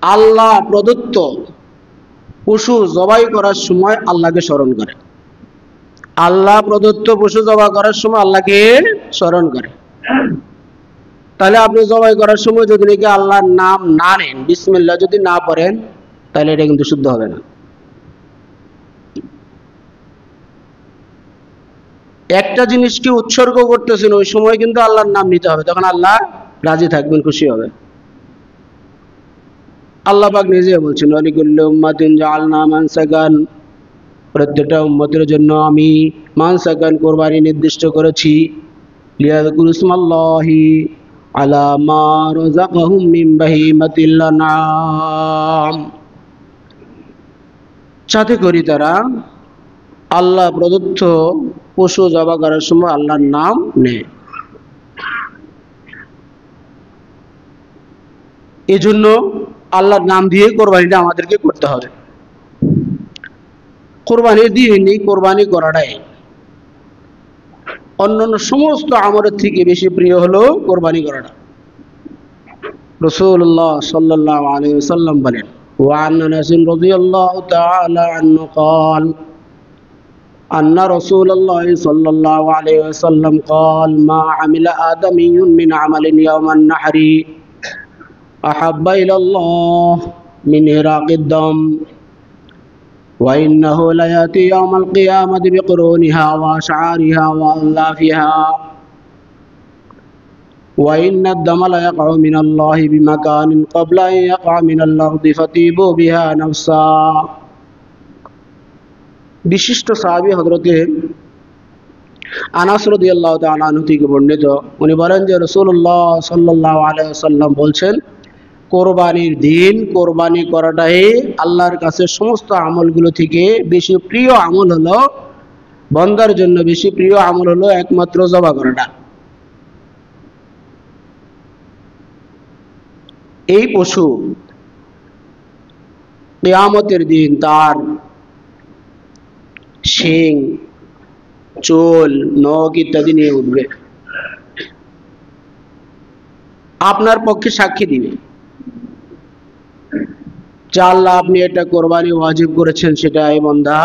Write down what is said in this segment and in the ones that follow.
আল্লাহ প্রদত্ত পশু জবাই করার সময় আল্লাহকে স্মরণ করে। আল্লাহ প্রদত্ত পশু জবাই করার সময় আল্লাহকে স্মরণ করে। তাহলে আপনি জবাই করার সময় যদি নাকি আল্লাহর নাম না নেন, বিসমিল্লাহ যদি না পড়েন, তাহলে এটা কিন্তু শুদ্ধ হবে না। একটা জিনিসকে উৎসর্গ করতেছেন, ওই সময় কিন্তু আল্লাহর নাম নিতে হবে, তখন আল্লাহ রাজি থাকবেন, খুশি হবে। আল্লাহ পাক নিজে বলছেন, ওয়ালিকুল্লি উম্মাতিন জাআলনা মানসাকান, প্রত্যেকটা উম্মতের জন্য আমি মানসাকান কুরবানি নির্দিষ্ট করেছি, লিয়াযকুরু ইসমাল্লাহি আলা মা রাযাকাহুম মিন বাহিমাতিল আনআম, যাতে করে তারা আল্লাহ প্রদত্ত পশু জবাই করার সময় আল্লাহর নাম নেয়। এজন্য আল্লাহর নাম দিয়ে কোরবানিটা আমাদেরকে করতে হবে। কোরবানির দিনই কোরবানি করাটাই অন্যান্য সমস্ত আমলের থেকে বেশি প্রিয় হলো কোরবানি করাটা। রাসূলুল্লাহ সাল্লাল্লাহু আলাইহি ওয়াসাল্লাম বলেন, ওয়ান আনাস রাদিয়াল্লাহু তাআলা আনহু قال أن رسول الله صلى الله عليه وسلم قال ما عمل آدمي من عمل يوم النحر أحب إلى الله من إراق الدم وإنه ليأتي يوم القيامة بقرونها وأشعارها وأظلافها وإن الدم ليقع من الله بمكان قبل أن يقع من الأرض فطيبوا بها نفسا। বিশিষ্ট সাহাবী হযরতে আনাস রাদিয়াল্লাহু তাআলা আনহু থেকে বর্ণিত, উনি বলেন যে রাসূলুল্লাহ সাল্লাল্লাহু আলাইহি ওয়াসাল্লাম বলছেন, কোরবানির দিন কোরবানি করাটাই আল্লাহর কাছে সমস্ত আমলগুলো থেকে বেশি প্রিয় আমল হলো, বান্দার জন্য বেশি প্রিয় আমল হলো একমাত্র জবাই করাটা। এই পশু কিয়ামতের দিন তার শিং, চুল, নখ ইত্যাদি নিয়ে উঠবে, আপনার পক্ষে সাক্ষী দিবে যে আল্লাহ আপনি এটা কোরবানি ওয়াজিব করেছেন, সেটা এই বান্দা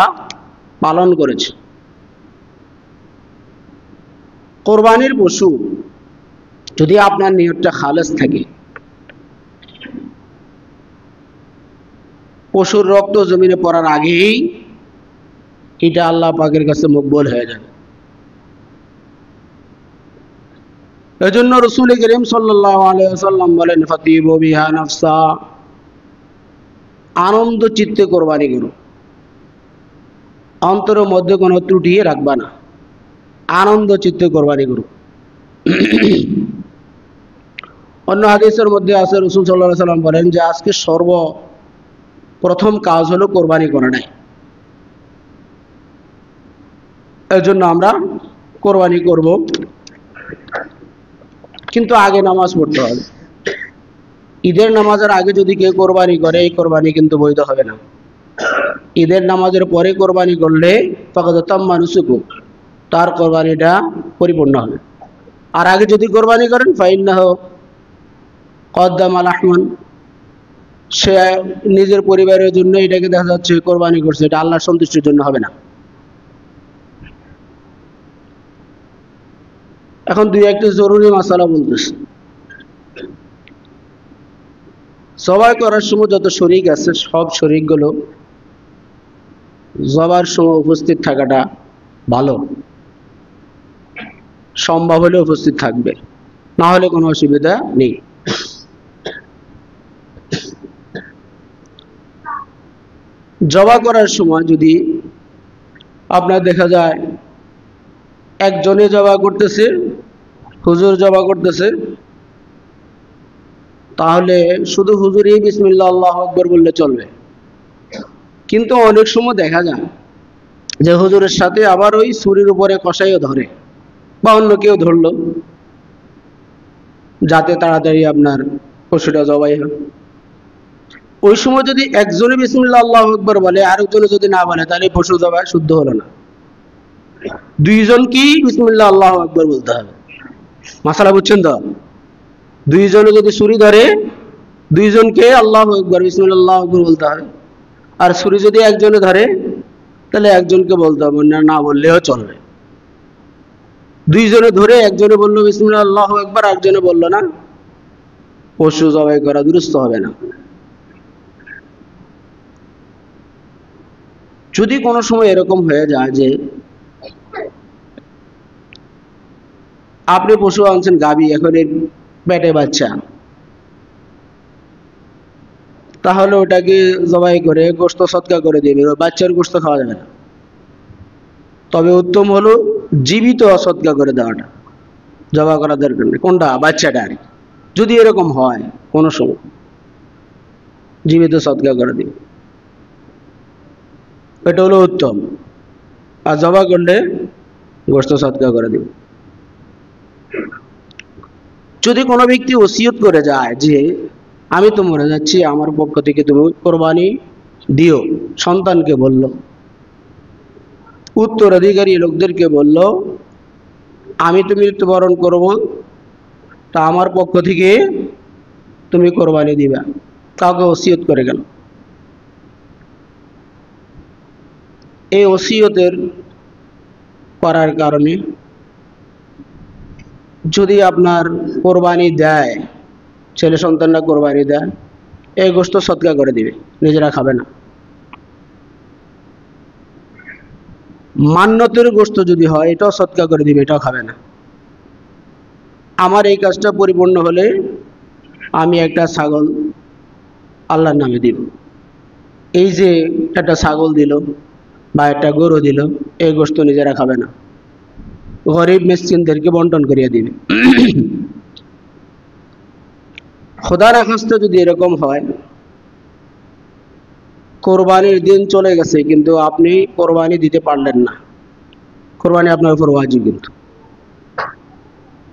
পালন করেছে। কোরবানির পশু যদি আপনার নিয়তটা খালেস থাকে, পশুর রক্ত জমিনে পড়ার আগেই এটা আল্লাহ পাকের কাছে মকবুল হয়ে যাবে। এজন্য রাসূল করিম সাল্লাল্লাহু আলাইহি ওয়াসাল্লাম বলেন, ফাতিবু বিহা নাফসা, আনন্দ চিত্তে কোরবানি করো, অন্তরের মধ্যে কোনো ত্রুটি রাখবা না, আনন্দ চিত্তে কোরবানি করো। অন্য হাদিসের মধ্যে আছে, রাসূল সাল্লাল্লাহু আলাইহি ওয়াসাল্লাম বলেন যে আজকে সর্বপ্রথম কাজ হলো কোরবানি করাটাই। এর জন্য আমরা কোরবানি করব, কিন্তু আগে নামাজ পড়তে হবে। ঈদের নামাজের আগে যদি কেউ কোরবানি করে, এই কোরবানি কিন্তু বৈধ হবে না। ঈদের নামাজের পরে কোরবানি করলে ফাকাদ তাম্মা নুসুকু, তার কোরবানিটা পরিপূর্ণ হবে। আর আগে যদি কোরবানি করেন ফাইন্নাহু কদ্দামা লাহমান, সে নিজের পরিবারের জন্য এটাকে দেখা যাচ্ছে কোরবানি করছে, এটা আল্লাহর সন্তুষ্টির জন্য হবে না। এখন দুই একটা জরুরি মাসালা বলতেছি। জবাই করার সময় যত শরীক আছে, সব শরীকগুলো জবার সময় উপস্থিত থাকাটা ভালো, সম্ভব হলে উপস্থিত থাকবে, না হলে কোনো অসুবিধা নেই। জবাই করার সময় যদি আপনার দেখা যায় একজনে জবাই করতেছে, হুজুর জবাই করতেছে, তাহলে শুধু হুজুরই বিসমিল্লাহ আল্লাহু আকবার বললে চলবে। কিন্তু অনেক সময় দেখা যায় যে হুজুরের সাথে আবার ওই ছুরির উপরে কষাইও ধরে, বা অন্য কেউ ধরলো, যাতে তাড়াতাড়ি আপনার পশুটা জবাই হয়। ওই সময় যদি একজনে বিসমিল্লাহ আল্লাহু আকবার বলে, আরেকজনে যদি না বলে, তাহলে পশু জবাই শুদ্ধ হলো না। দুইজনকেই বিসমিল্লাহ আল্লাহু আকবার বলতে হবে। মাসালা বুঝছেন তো? দুইজনে যদি ছুরি ধরে, দুইজনকে আল্লাহু আকবার বিসমিল্লাহ আল্লাহু আকবার বলতে হবে। আর ছুরি যদি একজনে ধরে তাহলে একজনকে বলতে হবে, না বললেও চলবে। দুইজনে ধরে একজনে বললো বিসমিল্লাহ আল্লাহু আকবার, একজনে বললো না, পশু জবাই করা দুরূস্ত হবে না। যদি কোনো সময় এরকম হয়ে যায় যে আপনি পশু আনছেন গাভী, এখন এর পেটে বাচ্চা, তাহলে ওটাকে জবাই করে গোশত সদকা করে দিবে, বাচ্চার গোশত খাওয়া যাবে না। তবে উত্তম হলো জীবিত সদকা করে দেওয়াটা, জবাই করা দরকার নেই। কোনটা? বাচ্চাটা। যদি এরকম হয় কোনো সময়, জীবিত সদকা করে দিবে, এটা হলো উত্তম। আর জবাই করলে গোশত সদকা করে দিবে। যদি কোনো ব্যক্তি ওসিয়ত করে যায় যে আমি তো মরে যাচ্ছি, আমার পক্ষ থেকে তুমি কোরবানি দিও, সন্তানকে বলল, উত্তরাধিকারী লোকদেরকে বলল আমি তো মৃত্যুবরণ করব, তা আমার পক্ষ থেকে তুমি কোরবানি দিবা, কাউকে ওসিয়ত করে গেল। এই ওসিয়তের করার কারণে যদি আপনার কোরবানি দেয়, ছেলে সন্তানরা কোরবানি দেয়, এই গোশত সদকা করে দিবে, নিজেরা খাবে না। মান্যতের গোশত যদি হয় এটাও সদকা করে দিবে, এটাও খাবে না। আমার এই কাজটা পরিপূর্ণ হলে আমি একটা ছাগল আল্লাহর নামে দিব। এই যে একটা ছাগল দিল বা একটা গরু দিল, এই গোশত নিজেরা খাবে না, গরিব মিসকিনদেরকে বন্টন করিয়ে দিবে। খোদা না খাস্তে যদি এরকম হয়, কোরবানির দিন চলে গেছে কিন্তু আপনি কোরবানি দিতে পারলেন না, কোরবানি আপনার উপর ওয়াজিব, কিন্তু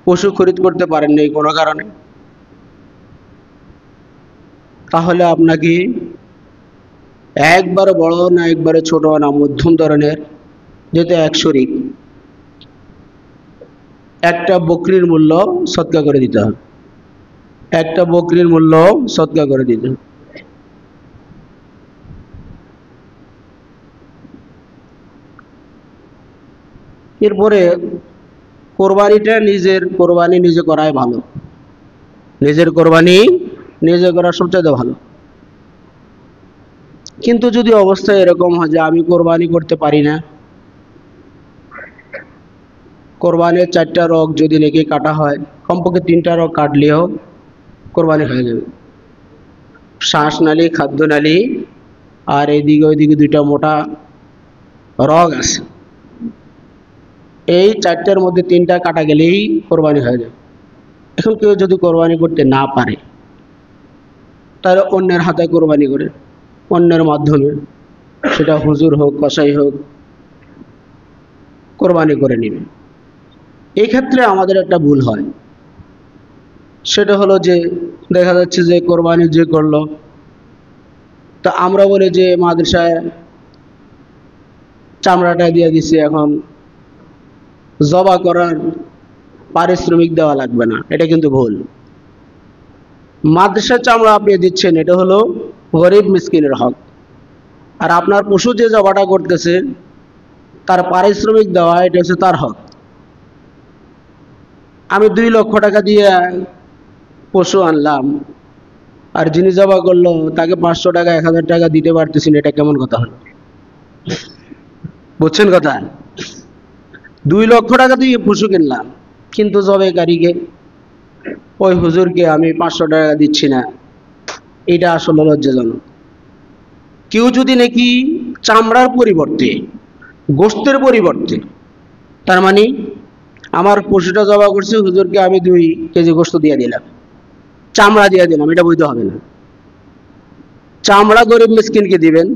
পশু খরিদ করতে পারেন নাই কোনো কারণে, তাহলে আপনাকে একবারে বড় না একবারে ছোট না মধ্যম ধরনের, যেটা এক শরিক, একটা বকরির মূল্য সদকা করে দিতে হবে, একটা বকরির মূল্য সদকা করে দিতে হবে। এরপরে কোরবানিটা নিজের কোরবানি নিজে করাই ভালো, নিজের কোরবানি নিজে করা সবচেয়ে ভালো। কিন্তু যদি অবস্থা এরকম হয় যে আমি কোরবানি করতে পারি না, কোরবানির 4টা রগ যদি নাকি কাটা হয়, কমপক্ষে 3টা রগ কাটলেও কোরবানি হয়ে যাবে। শ্বাসনালী, খাদ্যনালী আর এইদিকে ওইদিকে 2টা মোটা রগ আছে, এই 4টার মধ্যে 3টা কাটা গেলেই কোরবানি হয়ে যাবে। এখন কেউ যদি কোরবানি করতে না পারে, তাহলে অন্যের হাতে কোরবানি করে, অন্যের মাধ্যমে, সেটা হুজুর হোক কসাই হোক, কোরবানি করে নেবে। এই ক্ষেত্রে আমাদের একটা ভুল হয়, সেটা হলো যে দেখা যাচ্ছে যে কোরবানি যে করলো, তা আমরা বলি যে মাদ্রাসায় চামড়াটা দিয়ে দিছি, এখন জবা করার পারিশ্রমিক দেওয়া লাগবে না, এটা কিন্তু ভুল। মাদ্রাসার চামড়া আপনি দিচ্ছেন, এটা হলো গরিব মিসকিনের হক। আর আপনার পশু যে জবাটা করতেছে তার পারিশ্রমিক দেওয়া, এটা হচ্ছে তার হক। আমি 2 লক্ষ টাকা দিয়ে পশু আনলাম, আর যিনি জবা করলো তাকে 500 টাকা 1000 টাকা দিতে পারতেছি না, এটা কেমন কথা হলো? বুঝছেন কথা? 2 লক্ষ টাকা দিয়ে পশু কিনলাম, কিন্তু জবাইকারীকে, ওই হুজুরকে আমি 500 টাকা দিচ্ছি না, এটা আসলে লজ্জাজনক। কেউ যদি নাকি চামড়ার পরিবর্তে, গোশতের পরিবর্তে, তার মানে আমার পশুটা জবা করছে, হুজুরকে আমি 2 কেজি গোশত দিয়ে দিলাম, চামড়া দিয়ে দিলাম, এটা বৈধ হবে না। চামড়া গরিব মিসকিনকে দিবেন,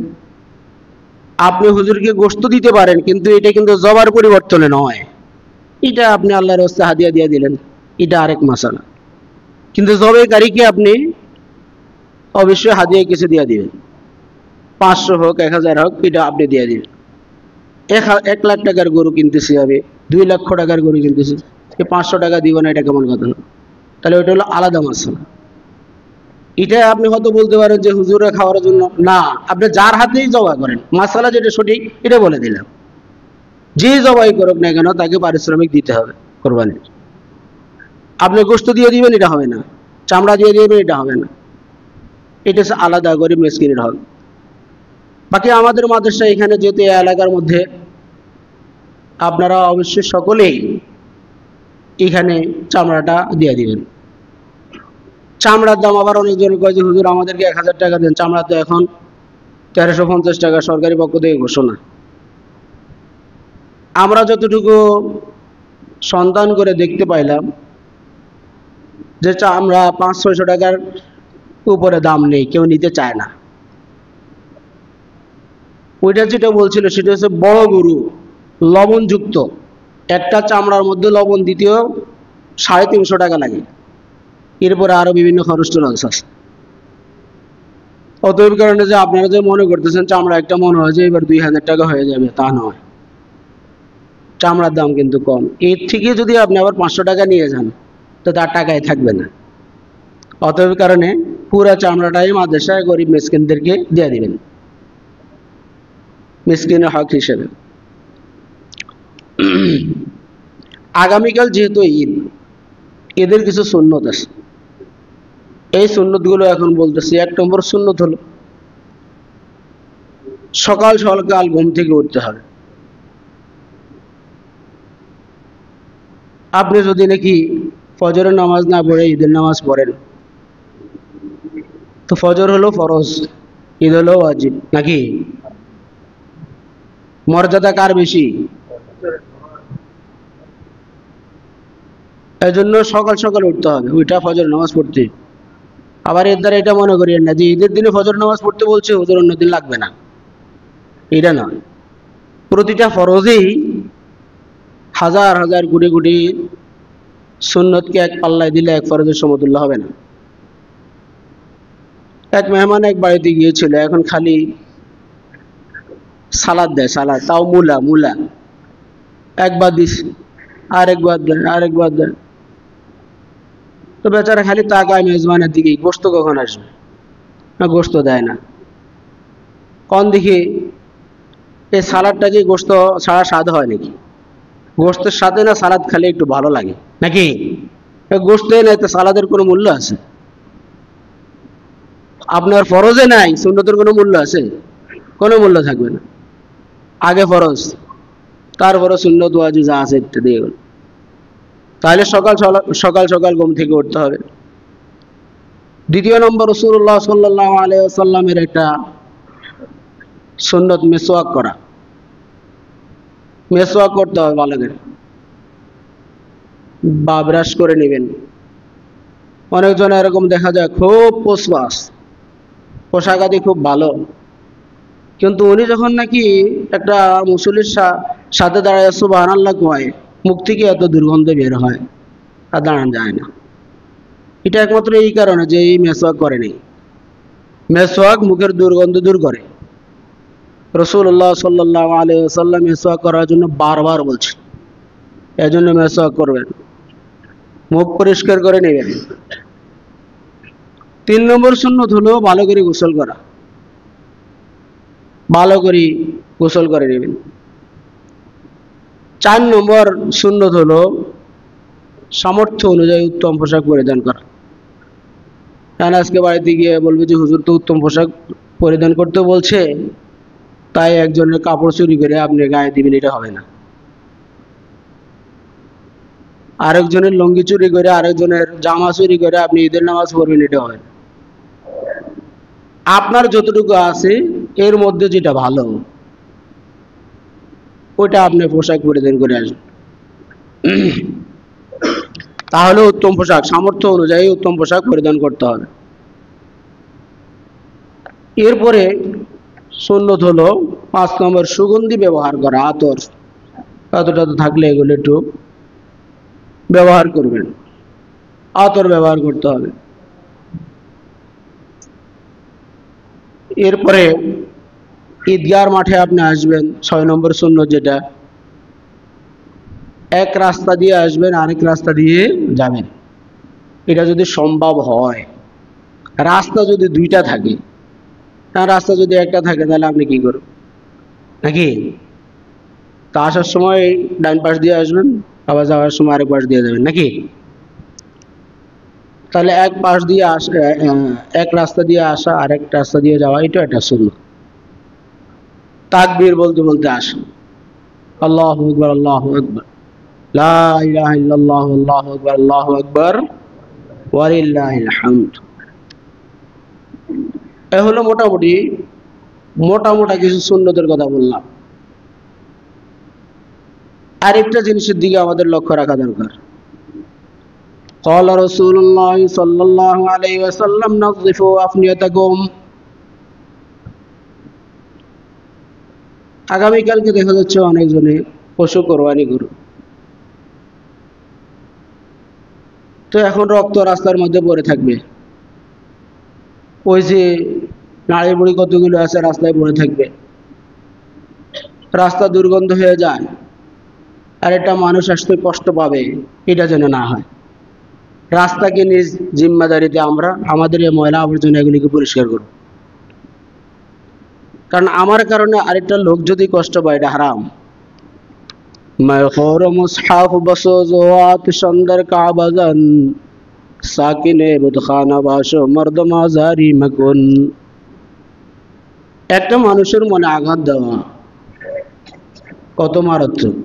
আপনি হুজুরকে গোশত দিতে পারেন, কিন্তু এটা কিন্তু জবার পরিবর্তনে নয়, এটা আপনি আল্লাহর রাস্তে হাদিয়া দিয়ে দিলেন, এটা আরেক মাসালা। কিন্তু জবাইকারীকে আপনি অবশ্যই হাদিয়া কিছু দিয়ে দিবেন, 500 হোক 1000 হোক, এটা আপনি দিয়ে দিবেন। 1 লাখ টাকার গরু কিনতেছি আমি, 2 লক্ষ টাকার গরু কিনতেছি, 500 টাকা দিব না, এটা কেমন কথা? তাহলে ওইটা হলো আলাদা মাসালা। এটা আপনি হয়তো বলতে পারেন যে হুজুরে খাওয়ার জন্য না, আপনি যার হাতেই জবাই করেন, মাসালা যেটা সঠিক এটা বলে দিলাম, যে জবাই করুক না কেন তাকে পারিশ্রমিক দিতে হবে কোরবানির। আপনি গোশত দিয়ে দিবেন এটা হবে না, চামড়া দিয়ে দিবেন এটা হবে না, এটা হচ্ছে আলাদা গরিব মিসকিনের হক। বাকি আমাদের মাদ্রাসা এখানে যেহেতু এই এলাকার মধ্যে আপনারা অবশ্যই সকলেই এখানে চামড়াটা দিয়ে দিবেন। চামড়ার দাম আবার অনেকজন কয় যে হুজুর আমাদেরকে 1000 টাকা দেন, চামড়া তো এখন 1350 টাকা সরকারি পক্ষ থেকে ঘোষণা। আমরা যতটুকু সন্ধান করে দেখতে পাইলাম যে চামড়া 500-600 টাকার উপরে দাম নেই, কেউ নিতে চায় না। ওইটা যেটা বলছিল সেটা হচ্ছে বড় গরু লবণযুক্ত, একটা চামড়ার মধ্যে লবণ দিতেও 350 টাকা লাগে, এরপরে আরো বিভিন্ন খরচ টরচ আছে। অতএব কারণে যে আপনারা যে মনে করতেছেন চামড়া একটা মনে হয় যে এবার 2000 টাকা হয়ে যাবে, তা নয়। চামড়ার দাম কিন্তু কম। এর থেকে যদি আপনি আবার 500 টাকা নিয়ে যান তো তার টাকায় থাকবে না। অতএব কারণে পুরা চামড়াটাই মাদ্রাসায় গরিব মিসকিনদেরকে দিয়ে দিবেন মিসকিনের হক হিসেবে। আগামীকাল যেহেতু ঈদ, ঈদের কিছু সুন্নত আছে, এই সুন্নতগুলো এখন বলতেছি। 1 নম্বর সুন্নত হলো সকাল সকাল ঘুম থেকে উঠতে হবে। আপনি যদি নাকি ফজরের নামাজ না পড়ে ঈদের নামাজ পড়েন তো ফজর হলো ফরজ, ঈদ হলো ওয়াজিব, নাকি? মর্যাদা কার বেশি? এই জন্য সকাল সকাল উঠতে হবে, ওইটা ফজর নামাজ পড়তে। আবার এর দ্বারা এটা মনে করিয়েন না যে ঈদের দিনে ফজর নামাজ পড়তে বলছে হুজুর অন্য দিন লাগবে না, এটা নয়। প্রতিটা ফরজেই হাজার হাজার কোটি কোটি সুন্নতকে এক পাল্লায় দিলে এক ফরজের সমতুল্য হবে না। এক মেহমান এক বাড়িতে গিয়েছিল, এখন খালি সালাদ দেয়, সালাদ, তাও মূলা মূলা, একবার দিস আরেকবার দেয় আরেকবার দেয়। তো বেচারা খালি তাকায় মেজবানের দিকে, গোস্ত কখন আসবে, না গোস্ত দেয় না। কোন দিকে এই সালাদটা কি গোস্ত ছাড়া স্বাদ হয় নাকি? গোস্তের সাথে না সালাদ খালি একটু ভালো লাগে নাকি? গোস্তে নাই তো সালাদের কোনো মূল্য আছে? আপনার ফরজে নাই, সুন্নতের কোনো মূল্য আছে? কোনো মূল্য থাকবে না। আগে ফরজ, তারপরে সুন্নত ওয়াজিব যা আছে ইত্যাদি এগুলো। তাহলে সকাল সকাল সকাল ঘুম থেকে উঠতে হবে। 2 নম্বর রাসূলুল্লাহ সাল্লাল্লাহু আলাইহি ওয়াসাল্লামের একটা সুন্নত মিসওয়াক করা। মিসওয়াক করতে হবে ভালো করে, বা ব্রাশ করে নেবেন। অনেকজন এরকম দেখা যায় খুব পোষবাস, পোশাক আদি খুব ভালো, কিন্তু উনি যখন নাকি একটা মুসল্লির সাথে দাঁড়ায় সুবহানাল্লাহ কয়, মুখ থেকে এত দুর্গন্ধ বের হয় আর দাঁড়ানো যায় না। এটা একমাত্র এই কারণে যে এই মেসওয়াক করেনি। মেসওয়াক মুখের দুর্গন্ধ দূর করে। রাসূলুল্লাহ সাল্লাল্লাহু আলাইহি ওয়াসাল্লাম মেসওয়াক করার জন্য বারবার বলছেন, এজন্য মেসওয়াক করবেন, মুখ পরিষ্কার করে নেবেন। 3 নম্বর সুন্নত হলো ভালো করে গোসল করা, ভালো করে গোসল করে নেবেন। 4 নম্বর সুন্নত হলো সামর্থ্য অনুযায়ী উত্তম পোশাক পরিধান করা। কারণ আজকে বাড়িতে গিয়ে বলবে যে হুজুর তো উত্তম পোশাক পরিধান করতে বলছে, তাই একজনের কাপড় চুরি করে আপনি গায়ে দিবেন, এটা হবে না। আরেকজনের লুঙ্গি চুরি করে, আরেকজনের জামা চুরি করে আপনি ঈদের নামাজ পড়বেন, এটা হয় না। আপনার যতটুকু আছে এর মধ্যে যেটা ভালো ওইটা আপনি পোশাক পরিধান করে আসবেন, তাহলে উত্তম পোশাক, সামর্থ্য অনুযায়ী উত্তম পোশাক পরিধান করতে হবে। এরপরে সুন্নত হলো 5 নম্বর সুগন্ধি ব্যবহার করা, আতর, এতটা তো থাকলে এগুলো একটু ব্যবহার করবেন, আতর ব্যবহার করতে হবে। এরপরে ঈদগাহর মাঠে আপনি আসবেন, 6 নম্বর সুন্নত যেটা, এক রাস্তা দিয়ে আসবেন আরেক রাস্তা দিয়ে যাবেন, এটা যদি সম্ভব হয়। রাস্তা যদি দুইটা থাকে, রাস্তা যদি একটা থাকে তাহলে আপনি কি করবেন নাকি? তা আসার সময় ডান পাশ দিয়ে আসবেন, আবার যাওয়ার সময় আরেক পাশ দিয়ে যাবেন নাকি? তাহলে এক পাশ দিয়ে আসা, এক রাস্তা দিয়ে আসা আরেক রাস্তা দিয়ে যাওয়া, এটা একটা সুন্নাত। তাকবীর বলতে বলতে আসা, আল্লাহু আকবার আল্লাহু আকবার, লা ইলাহা ইল্লাল্লাহু আল্লাহু আকবার আল্লাহু আকবার ওয়া লিল্লাহিল হামদ। এ হলো মোটামুটি মোটা কিছু সুন্নতের কথা বললাম। আরেকটা জিনিসের দিকে আমাদের লক্ষ্য রাখা দরকার। قال رسول الله صلى الله عليه وسلم نظفوا أفنيتكم। আগামীকালকে দেখা যাচ্ছে অনেকজনে পশু কোরবানি করবে, তো এখন রক্ত রাস্তার মধ্যে পড়ে থাকবে, ওই যে নাড়ি বুড়ি কতগুলো আছে রাস্তায় পড়ে থাকবে, রাস্তা দুর্গন্ধ হয়ে যায়, আর একটা মানুষ আসতে কষ্ট পাবে, এটা যেন না হয়। রাস্তাকে নিজ জিম্মাদারিতে আমরা আমাদের এই ময়লা আবর্জনা এগুলিকে পরিষ্কার করব, কারণ আমার কারণে আরেকটা লোক যদি কষ্ট পায় এটা হারাম। মায়খর মুসহাফ বসওয়াত সুন্দর কাবাজান সাকিনে বুদখানা বাসো মর্দমা জারি মাকুন। একটা মানুষের মনে আঘাত দেওয়া কত মারাত্মক।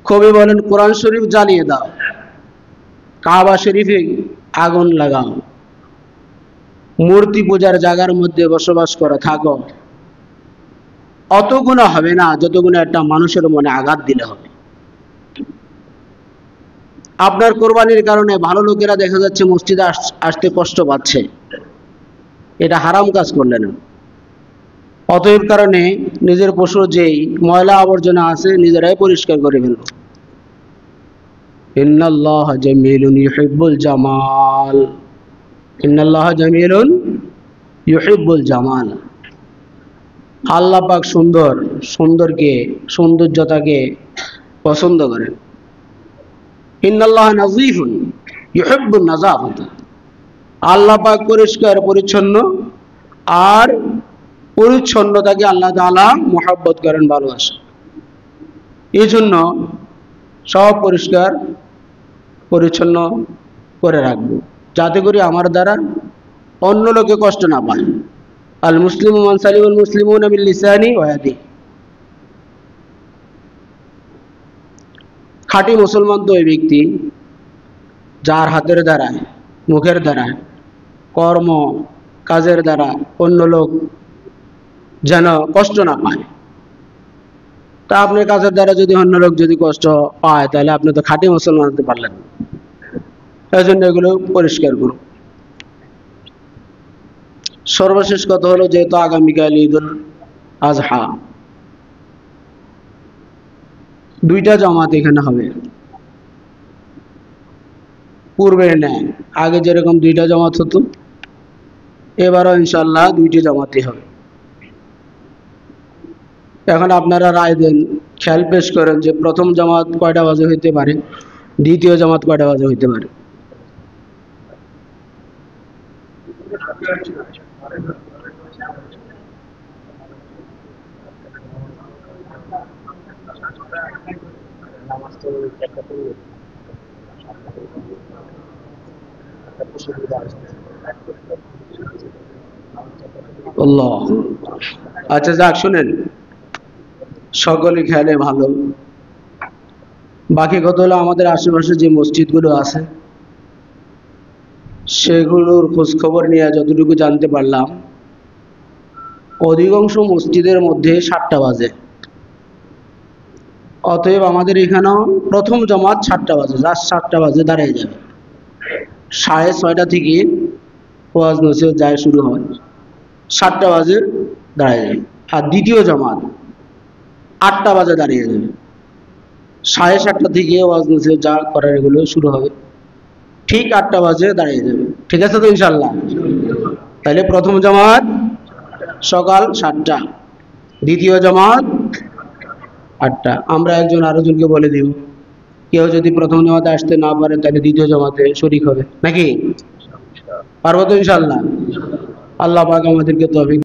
কবি বলেন কোরআন শরীফ জ্বালিয়ে দাও, কাবা শরীফে আগুন লাগাও, মূর্তি পূজার জায়গার মধ্যে বসবাস করে থাকো, অত গুনাহ হবে না যত গুনাহ একটা মানুষের মনে আঘাত দিলে হবে। আপনার কোরবানির কারণে ভালো লোকেরা দেখা যাচ্ছে মসজিদে আসতে কষ্ট পাচ্ছে, এটা হারাম কাজ করলেন। অতএব কারণে নিজের পশুর যেই ময়লা আবর্জনা আছে নিজেরাই পরিষ্কার করে ফেলব। ইন্নাল্লাহা জামিলুন ইউহিব্বুল জামাল, ইন্নাল্লাহা জামিলুন ইউহিব্বুল জামাল। আল্লাহ পাক সৌন্দর্যতাকে পছন্দ করেন। ইন্নাল্লাহা নাযীফুন ইউহিব্বুন নাযাফাত, আল্লাহ পাক পরিষ্কার পরিচ্ছন্ন, আর পরিচ্ছন্নতাকে আল্লাহ তাআলা মুহাব্বত করেন, ভালোবাসেন। এই জন্য সব পরিষ্কার পরিচ্ছন্ন করে রাখবো, যাতে করে আমার দ্বারা অন্য লোকে কষ্ট না পায়। আল মুসলিমু মান সালিমাল মুসলিমুনা মিন লিসানি ওয়া ইয়াদি। খাঁটি মুসলমান তো ওই ব্যক্তি যার হাতের দ্বারা, মুখের দ্বারা, কর্ম কাজের দ্বারা অন্য লোক যেন কষ্ট না পায়। তা আপনার কাজের দ্বারা যদি অন্য লোক যদি কষ্ট পায় তাহলে আপনি তো খাঁটি মুসলমান হতে পারলেন। এই জন্য এগুলো পরিষ্কার করুন। সর্বশেষ কথা হলো, যেহেতু আগামীকাল ঈদুল আজহা, দুইটা জামাত এখানে হবে। পূর্বে নেয় আগে যেরকম দুইটা জামাত হতো, এবারও ইনশাল্লাহ দুইটি জামাতই হবে। এখন আপনারা রায় দেন, খেয়াল পেশ করেন যে প্রথম জামাত কয়টা বাজে হইতে পারে, দ্বিতীয় জামাত কয়টা বাজে হইতে পারে। আল্লাহ, আচ্ছা যাক, শুনেন, সকলে খেয়ালে ভালো। বাকি কথা হলো, আমাদের আশেপাশে যে মসজিদগুলো আছে সেগুলোর খোঁজ খবর নিয়ে যতটুকু জানতে পারলাম, অধিকাংশ মসজিদের মধ্যে 7টা বাজে। অতএব আমাদের এখানেও প্রথম জামাত 7টা বাজে, জাস্ট 7টা বাজে দাঁড়িয়ে যাবে। 6:30 থেকে ওয়াজ নসিহত যায় শুরু হয়, 7টা বাজে দাঁড়িয়ে যাবে। আর দ্বিতীয় জামাত 8টা বাজে দাঁড়িয়ে যাবে, 7:30 থেকে ওয়াজ নসিহত যা করার এগুলো শুরু হবে, ঠিক 8টা বাজে দাঁড়িয়ে যাবে। ঠিক আছে তো ইনশাল্লাহ? তাহলে প্রথম জামাত সকাল 7টা, দ্বিতীয় জামাত 8টা। আমরা একজন আরেকজনকে বলে দিব, কেউ যদি প্রথম জামাতে আসতে না পারে তাহলে দ্বিতীয় জামাতে শরীক হবে নাকি? পারবো তো ইনশাআল্লাহ? আল্লাহ পাক আমাদেরকে তৌফিক